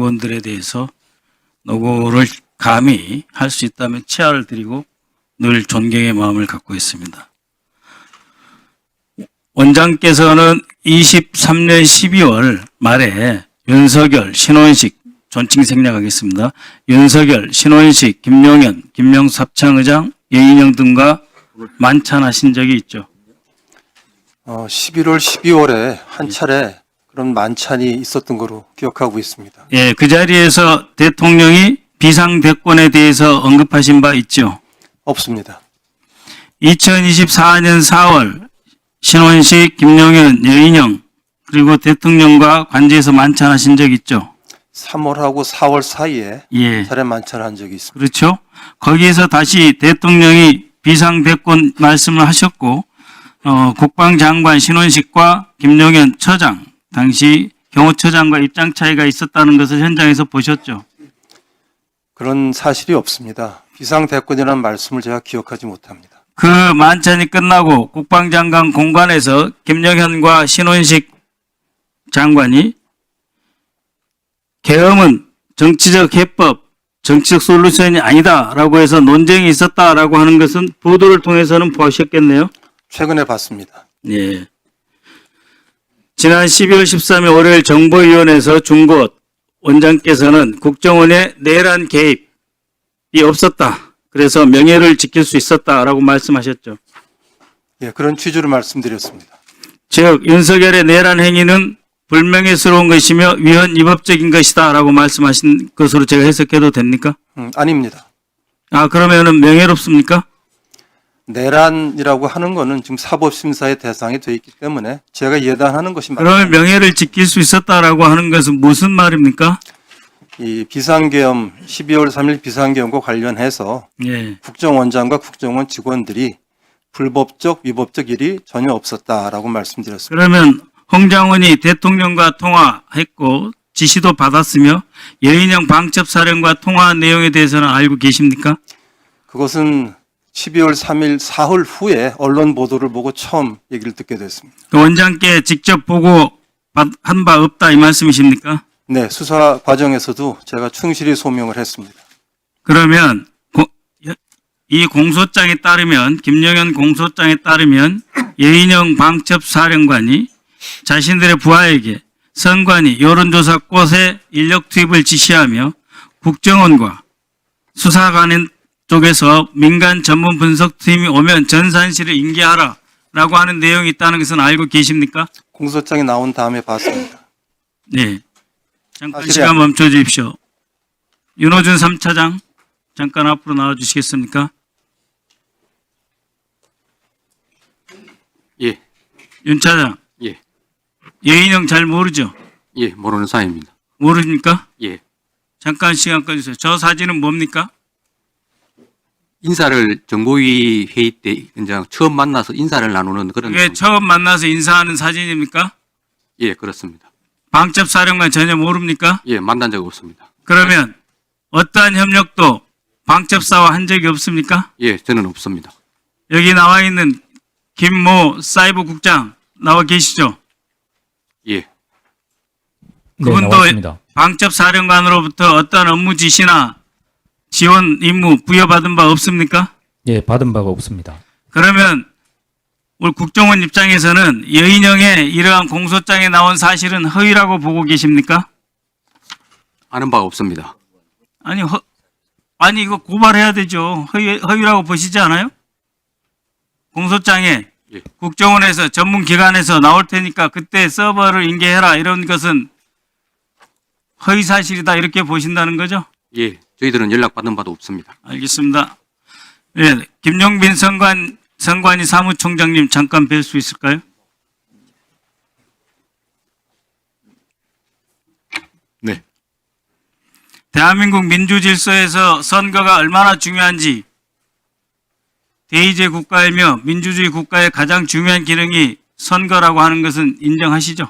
직원들에 대해서 노고를 감히 할 수 있다면 치아를 드리고 늘 존경의 마음을 갖고 있습니다. 원장께서는 23년 12월 말에 윤석열, 신원식, 존칭 생략하겠습니다. 윤석열, 신원식, 김용현, 김명수 합창의장, 여인영 등과 만찬하신 적이 있죠. 11월, 12월에 한 차례 그런 만찬이 있었던 거로 기억하고 있습니다. 예, 그 자리에서 대통령이 비상대권에 대해서 언급하신 바 있죠. 없습니다. 2024년 4월 신원식, 김용현, 여인영 그리고 대통령과 관저에서 만찬하신 적 있죠. 3월하고 4월 사이에 예, 차례 만찬을 한 적이 있습니다. 그렇죠. 거기에서 다시 대통령이 비상대권 말씀을 하셨고 국방장관 신원식과 김용현 처장 당시 경호처장과 입장 차이가 있었다는 것을 현장에서 보셨죠. 그런 사실이 없습니다. 비상대권이라는 말씀을 제가 기억하지 못합니다. 그 만찬이 끝나고 국방장관 공관에서 김영현과 신원식 장관이 계엄은 정치적 해법, 정치적 솔루션이 아니다라고 해서 논쟁이 있었다라고 하는 것은 보도를 통해서는 보셨겠네요. 최근에 봤습니다. 예. 지난 12월 13일 월요일 정보위원회에서 중곳 원장께서는 국정원의 내란 개입이 없었다. 그래서 명예를 지킬 수 있었다라고 말씀하셨죠. 예, 그런 취지로 말씀드렸습니다. 즉 윤석열의 내란 행위는 불명예스러운 것이며 위헌 위법적인 것이다라고 말씀하신 것으로 제가 해석해도 됩니까? 아닙니다. 아 그러면은 명예롭습니까? 내란이라고 하는 거는 지금 사법심사의 대상이 되어 있기 때문에 제가 예단하는 것이 그러면 맞습니다. 명예를 지킬 수 있었다라고 하는 것은 무슨 말입니까? 이 비상계엄 12월 3일 비상계엄과 관련해서 예. 국정원장과 국정원 직원들이 불법적 위법적 일이 전혀 없었다라고 말씀드렸습니다. 그러면 홍 장관이 대통령과 통화했고 지시도 받았으며 여인영 방첩사령과 통화한 내용에 대해서는 알고 계십니까? 그것은 12월 3일 사흘 후에 언론 보도를 보고 처음 얘기를 듣게 됐습니다. 그 원장께 직접 보고 한 바 없다 이 말씀이십니까? 네, 수사 과정에서도 제가 충실히 소명을 했습니다. 그러면 이 공소장에 따르면 김영현 공소장에 따르면 여인영 방첩사령관이 자신들의 부하에게 선관위 여론조사 꽃에 인력 투입을 지시하며 국정원과 수사관 쪽에서 민간 전문 분석팀이 오면 전산실을 인계하라 라고 하는 내용이 있다는 것은 알고 계십니까? 공소장이 나온 다음에 봤습니다. 네. 잠깐 사실이 시간 멈춰 주십시오. 윤호준 3차장 잠깐 앞으로 나와 주시겠습니까? 예, 윤 차장. 예, 여인영 잘 모르죠? 예, 모르는 사이입니다. 모르십니까? 예, 잠깐 시간 꺼주세요. 저 사진은 뭡니까? 인사를 정보위 회의 때 이제 처음 만나서 인사를 나누는 그런. 그게 처음 만나서 인사하는 사진입니까? 예, 그렇습니다. 방첩사령관 전혀 모릅니까? 예, 만난 적 없습니다. 그러면 어떠한 협력도 방첩사와 한 적이 없습니까? 예, 저는 없습니다. 여기 나와 있는 김모 사이버 국장 나와 계시죠? 예, 네, 그분도 나왔습니다. 방첩사령관으로부터 어떤 업무 지시나 지원 임무 부여받은 바 없습니까? 예, 받은 바가 없습니다. 그러면 우리 국정원 입장에서는 여인영의 이러한 공소장에 나온 사실은 허위라고 보고 계십니까? 아는 바가 없습니다. 아니 이거 고발해야 되죠. 허위라고 보시지 않아요? 공소장에 예. 국정원에서 전문기관에서 나올 테니까 그때 서버를 인계해라 이런 것은 허위 사실이다 이렇게 보신다는 거죠? 예, 저희들은 연락받은 바도 없습니다. 알겠습니다. 예, 김용빈 선관위 사무총장님 잠깐 뵐 수 있을까요? 네, 대한민국 민주질서에서 선거가 얼마나 중요한지 대의제 국가이며 민주주의 국가의 가장 중요한 기능이 선거라고 하는 것은 인정하시죠?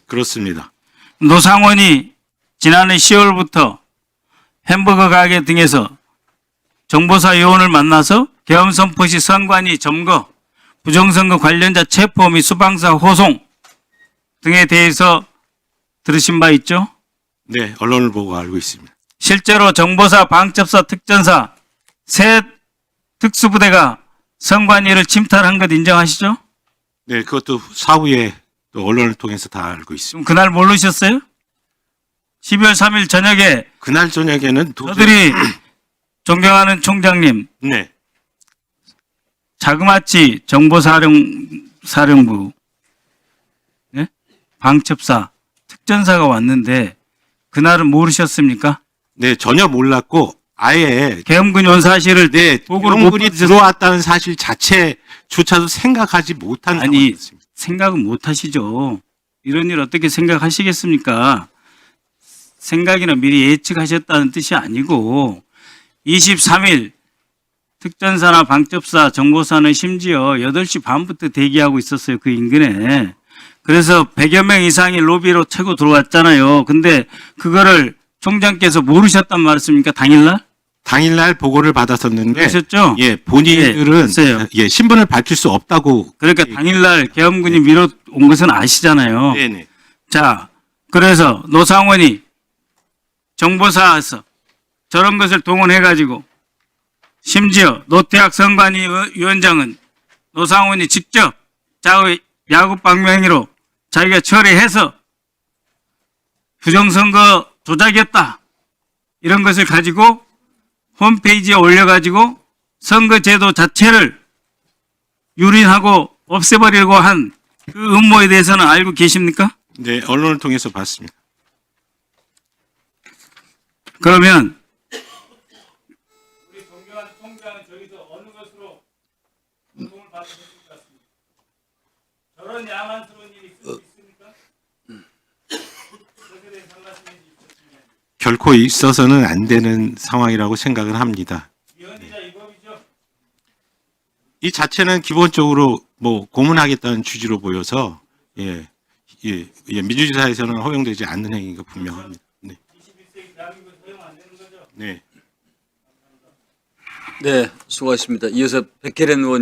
그렇습니다. 노상원이 지난해 10월부터 햄버거 가게 등에서 정보사 요원을 만나서 계엄 선포 시 선관위 점거, 부정선거 관련자 체포 및 수방사 호송 등에 대해서 들으신 바 있죠? 네, 언론을 보고 알고 있습니다. 실제로 정보사, 방첩사, 특전사 세 특수부대가 선관위를 침탈한 것 인정하시죠? 네, 그것도 사후에 또 언론을 통해서 다 알고 있습니다. 좀 그날 모르셨어요? 12월 3일 저녁에 그날 저녁에는 도저히 저들이 존경하는 총장님, 네, 자그마치 정보사령부, 네? 방첩사, 특전사가 왔는데 그날은 모르셨습니까? 네, 전혀 몰랐고 아예 계엄군 요 사실을 네, 보고를 못 용군이 받으셨어요? 들어왔다는 사실 자체조차도 생각하지 못한 아니, 상황이었습니다. 생각은 못 하시죠. 이런 일 어떻게 생각하시겠습니까? 생각이나 미리 예측하셨다는 뜻이 아니고 23일 특전사나 방첩사, 정보사는 심지어 8시 반부터 대기하고 있었어요. 그 인근에. 그래서 100여 명 이상이 로비로 채고 들어왔잖아요. 근데 그거를 총장께서 모르셨단 말씀입니까? 당일날? 당일날 보고를 받았었는데 그러셨죠? 예, 본인들은 글쎄요. 예, 신분을 밝힐 수 없다고. 그러니까 당일날 계엄군이 밀어온 것은 아시잖아요. 네, 네. 자, 그래서 노상원이 정보사에서 저런 것을 동원해가지고 심지어 노태학 선관위 위원장은 노상원이 직접 자의 야구방맹이로 자기가 철회해서 부정선거 조작이었다. 이런 것을 가지고 홈페이지에 올려가지고 선거제도 자체를 유린하고 없애버리려고 한 그 음모에 대해서는 알고 계십니까? 네, 언론을 통해서 봤습니다. 그러면 우리 존경한 총장은 저기서 어느 것으로 고통을 받으실 것 같습니다. 저런 야만스러운 일이 있을 수 있습니까? 그것에 대해서 한 말씀 해주십시오. 결코 있어서는 안 되는 상황이라고 생각을 합니다. 위헌이자 위법이죠. 이 자체는 기본적으로 뭐 고문하겠다는 취지로 보여서 예, 민주주의사에서는 허용되지 않는 행위가 분명합니다. 네. 21세기 대한민국에서 허용 안 되는 거죠. 네. 네, 수고하셨습니다. 이어서 백혜련 의원.